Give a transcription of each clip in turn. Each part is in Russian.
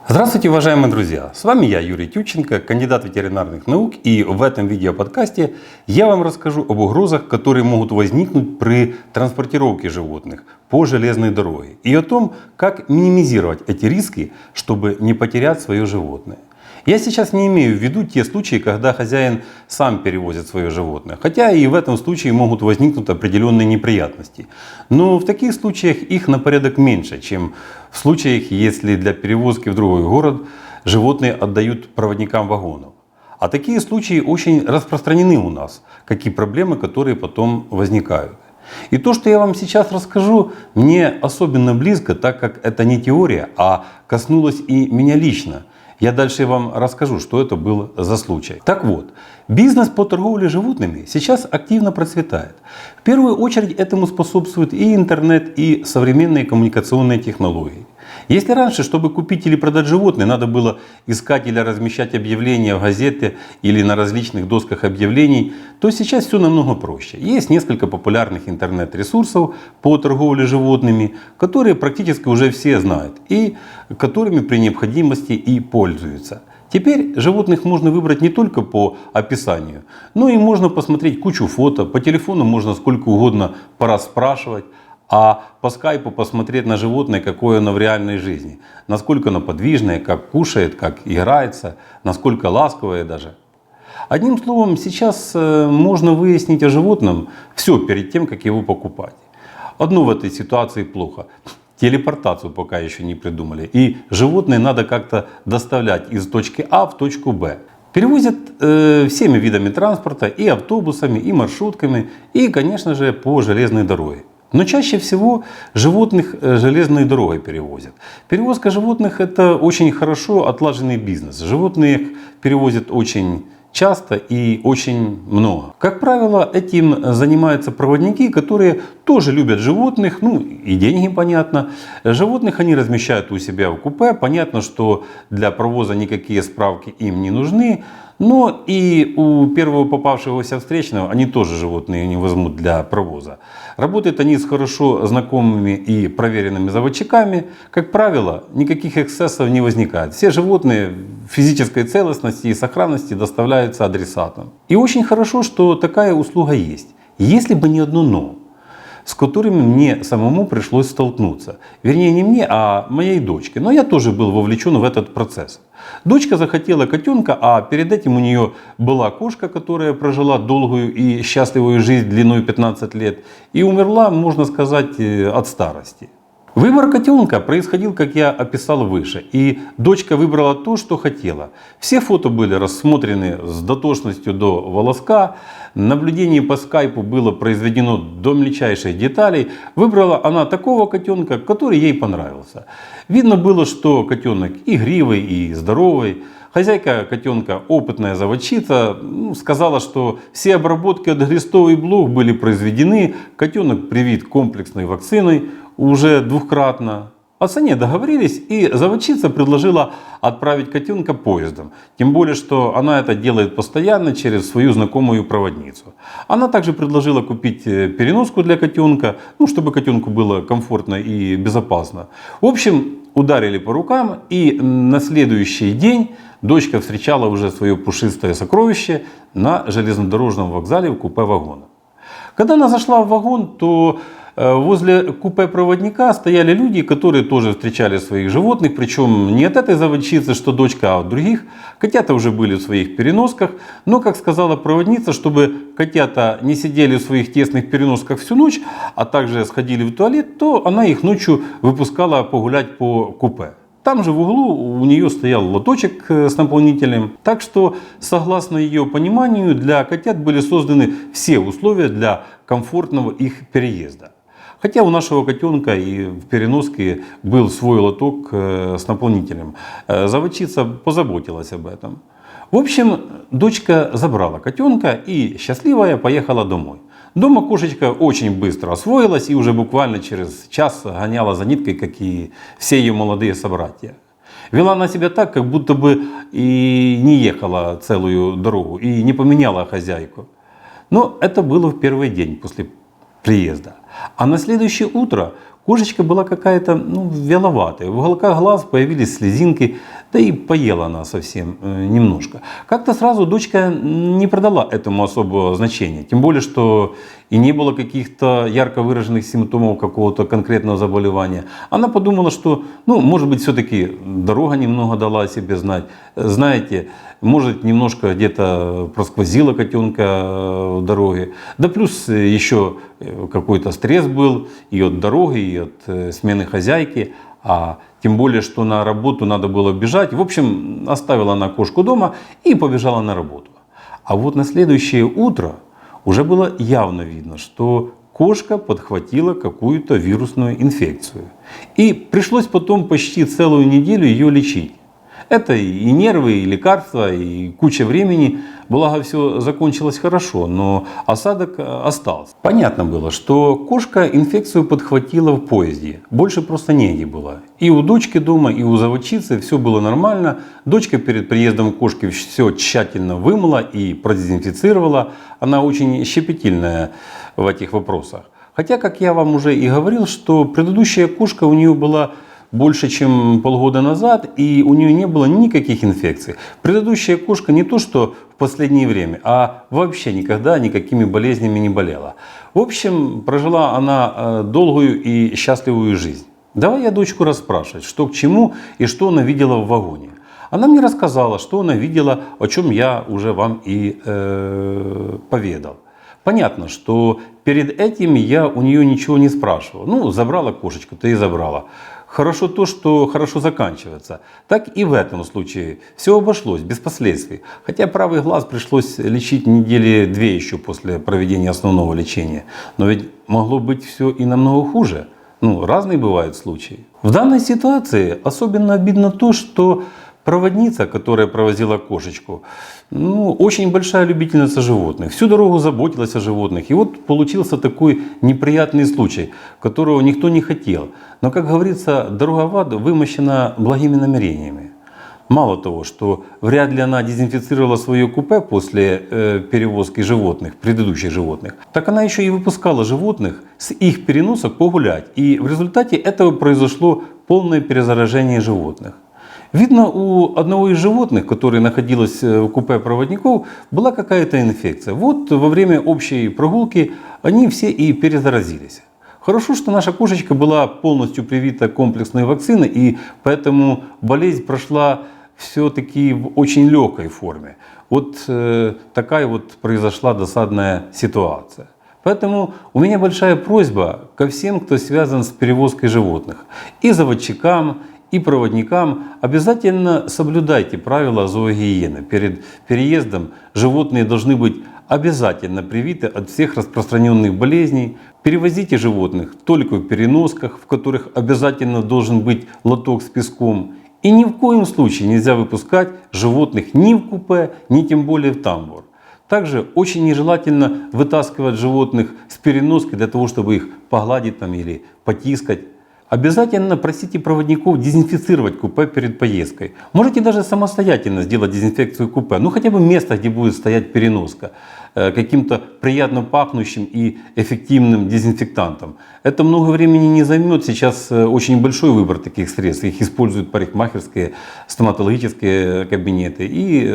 Здравствуйте, уважаемые друзья! С вами я, Юрий Тютченко, кандидат ветеринарных наук, и в этом видеоподкасте я вам расскажу об угрозах, которые могут возникнуть при транспортировке животных по железной дороге, и о том, как минимизировать эти риски, чтобы не потерять свое животное. Я сейчас не имею в виду те случаи, когда хозяин сам перевозит свое животное, хотя и в этом случае могут возникнуть определенные неприятности. Но в таких случаях их на порядок меньше, чем в случаях, если для перевозки в другой город животные отдают проводникам вагонов. А такие случаи очень распространены у нас, как и проблемы, которые потом возникают. И то, что я вам сейчас расскажу, мне особенно близко, так как это не теория, а коснулось и меня лично. Я дальше вам расскажу, что это был за случай. Так вот, бизнес по торговле животными сейчас активно процветает. В первую очередь этому способствуют и интернет, и современные коммуникационные технологии. Если раньше, чтобы купить или продать животное, надо было искать или размещать объявления в газете или на различных досках объявлений, то сейчас все намного проще. Есть несколько популярных интернет-ресурсов по торговле животными, которые практически уже все знают и которыми при необходимости и пользуются. Теперь животных можно выбрать не только по описанию, но и можно посмотреть кучу фото, по телефону можно сколько угодно порасспрашивать, а по скайпу посмотреть на животное, какое оно в реальной жизни. Насколько оно подвижное, как кушает, как играется, насколько ласковое даже. Одним словом, сейчас можно выяснить о животном все перед тем, как его покупать. Одно в этой ситуации плохо. Телепортацию пока еще не придумали. И животное надо как-то доставлять из точки А в точку Б. Перевозят всеми видами транспорта, и автобусами, и маршрутками, и, конечно же, по железной дороге. Но чаще всего животных железной дорогой перевозят. Перевозка животных — это очень хорошо отлаженный бизнес. Животных перевозят очень часто и очень много. Как правило, этим занимаются проводники, которые тоже любят животных, ну и деньги, понятно. Животных они размещают у себя в купе. Понятно, что для провоза никакие справки им не нужны. Но и у первого попавшегося встречного они тоже животные не возьмут для провоза. Работают они с хорошо знакомыми и проверенными заводчиками. Как правило, никаких эксцессов не возникает. Все животные в физической целостности и сохранности доставляются адресатам. И очень хорошо, что такая услуга есть. Если бы не одно «но», с которыми мне самому пришлось столкнуться. Вернее, не мне, а моей дочке. Но я тоже был вовлечен в этот процесс. Дочка захотела котенка, а перед этим у нее была кошка, которая прожила долгую и счастливую жизнь длиной 15 лет и умерла, можно сказать, от старости. Выбор котенка происходил, как я описал выше, и дочка выбрала то, что хотела. Все фото были рассмотрены с дотошностью до волоска, наблюдение по скайпу было произведено до мельчайших деталей. Выбрала она такого котенка, который ей понравился. Видно было, что котенок игривый и здоровый. Хозяйка котенка, опытная заводчица, сказала, что все обработки от глистов и блох были произведены, котенок привит комплексной вакциной уже двукратно. О цене договорились, и заводчица предложила отправить котенка поездом. Тем более, что она это делает постоянно через свою знакомую проводницу. Она также предложила купить переноску для котенка, чтобы котенку было комфортно и безопасно. В общем, ударили по рукам, и на следующий день дочка встречала уже свое пушистое сокровище на железнодорожном вокзале в купе вагона. Когда она зашла в вагон, то возле купе проводника стояли люди, которые тоже встречали своих животных, причем не от этой заводчицы, что дочка, а от других. Котята уже были в своих переносках, но, как сказала проводница, чтобы котята не сидели в своих тесных переносках всю ночь, а также сходили в туалет, то она их ночью выпускала погулять по купе. Там же в углу у нее стоял лоточек с наполнителем. Так что, согласно ее пониманию, для котят были созданы все условия для комфортного их переезда. Хотя у нашего котенка и в переноске был свой лоток с наполнителем. Заводчица позаботилась об этом. В общем, дочка забрала котенка и счастливая поехала домой. Дома кошечка очень быстро освоилась и уже буквально через час гоняла за ниткой, как и все ее молодые собратья. Вела она себя так, как будто бы и не ехала целую дорогу, и не поменяла хозяйку. Но это было в первый день после приезда. А на следующее утро Кошечка была какая-то вяловатая. В уголках глаз появились слезинки, да и поела она совсем немножко. Как-то сразу дочка не придала этому особого значения. Тем более, что и не было каких-то ярко выраженных симптомов какого-то конкретного заболевания. Она подумала, что, может быть, все-таки дорога немного дала о себе знать. Знаете, может, немножко где-то просквозила котенка в дороге. Да плюс еще какой-то стресс был и от дороги, и от смены хозяйки. А тем более, что на работу надо было бежать. В общем, оставила она кошку дома и побежала на работу. А вот на следующее утро уже было явно видно, что кошка подхватила какую-то вирусную инфекцию. И пришлось потом почти целую неделю ее лечить. Это и нервы, и лекарства, и куча времени. Благо, все закончилось хорошо, но осадок остался. Понятно было, что кошка инфекцию подхватила в поезде. Больше просто негде было. И у дочки дома, и у заводчицы все было нормально. Дочка перед приездом кошки все тщательно вымыла и продезинфицировала. Она очень щепетильная в этих вопросах. Хотя, как я вам уже и говорил, что предыдущая кошка у нее была больше, чем полгода назад, и у нее не было никаких инфекций. Предыдущая кошка не то, что в последнее время, а вообще никогда никакими болезнями не болела. В общем, прожила она долгую и счастливую жизнь. Давай я дочку расспрашивать, что к чему и что она видела в вагоне. Она мне рассказала, что она видела, о чем я уже вам и поведал. Понятно, что перед этим я у нее ничего не спрашивал. Забрала кошечку-то и забрала. Хорошо то, что хорошо заканчивается. Так и в этом случае все обошлось без последствий. Хотя правый глаз пришлось лечить недели 2 еще после проведения основного лечения. Но ведь могло быть все и намного хуже. Разные бывают случаи. В данной ситуации особенно обидно то, что проводница, которая провозила кошечку, очень большая любительница животных. Всю дорогу заботилась о животных. И вот получился такой неприятный случай, которого никто не хотел. Но, как говорится, дорога в ад вымощена благими намерениями. Мало того, что вряд ли она дезинфицировала свое купе после перевозки животных, предыдущих животных, так она еще и выпускала животных с их переносок погулять. И в результате этого произошло полное перезаражение животных. Видно, у одного из животных, которое находилось в купе проводников, была какая-то инфекция. Вот во время общей прогулки они все и перезаразились. Хорошо, что наша кошечка была полностью привита комплексной вакциной, и поэтому болезнь прошла все-таки в очень легкой форме. Вот такая вот произошла досадная ситуация. Поэтому у меня большая просьба ко всем, кто связан с перевозкой животных. И заводчикам, и проводникам обязательно соблюдайте правила зоогигиены. Перед переездом животные должны быть обязательно привиты от всех распространенных болезней. Перевозите животных только в переносках, в которых обязательно должен быть лоток с песком. И ни в коем случае нельзя выпускать животных ни в купе, ни тем более в тамбур. Также очень нежелательно вытаскивать животных с переноски для того, чтобы их погладить или потискать. Обязательно просите проводников дезинфицировать купе перед поездкой. Можете даже самостоятельно сделать дезинфекцию купе. Хотя бы место, где будет стоять переноска. Каким-то приятно пахнущим и эффективным дезинфектантом. Это много времени не займет. Сейчас очень большой выбор таких средств. Их используют парикмахерские, стоматологические кабинеты. И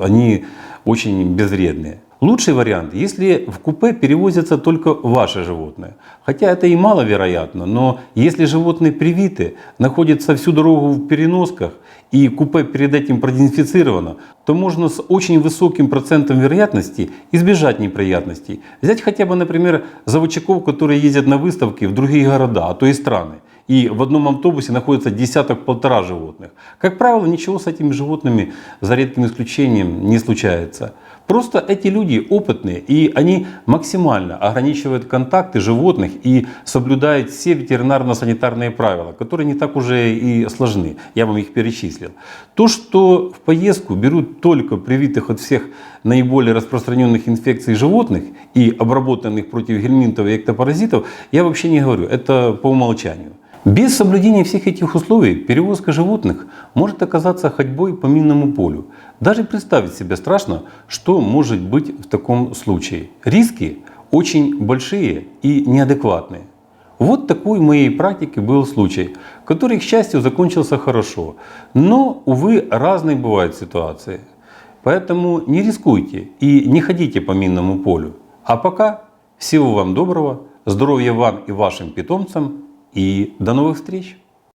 они очень безвредные. Лучший вариант, если в купе перевозятся только ваши животные. Хотя это и маловероятно, но если животные привиты, находятся всю дорогу в переносках и купе перед этим продезинфицировано, то можно с очень высоким процентом вероятности избежать неприятностей. Взять хотя бы, например, заводчиков, которые ездят на выставки в другие города, а то и страны. И в одном автобусе находится десяток-полтора животных. Как правило, ничего с этими животными, за редким исключением, не случается. Просто эти люди опытные, и они максимально ограничивают контакты животных и соблюдают все ветеринарно-санитарные правила, которые не так уже и сложны. Я вам их перечислил. То, что в поездку берут только привитых от всех наиболее распространенных инфекций животных и обработанных против гельминтов и эктопаразитов, я вообще не говорю. Это по умолчанию. Без соблюдения всех этих условий перевозка животных может оказаться ходьбой по минному полю. Даже представить себе страшно, что может быть в таком случае. Риски очень большие и неадекватные. Вот такой в моей практике был случай, который, к счастью, закончился хорошо. Но, увы, разные бывают ситуации. Поэтому не рискуйте и не ходите по минному полю. А пока всего вам доброго, здоровья вам и вашим питомцам и до новых встреч!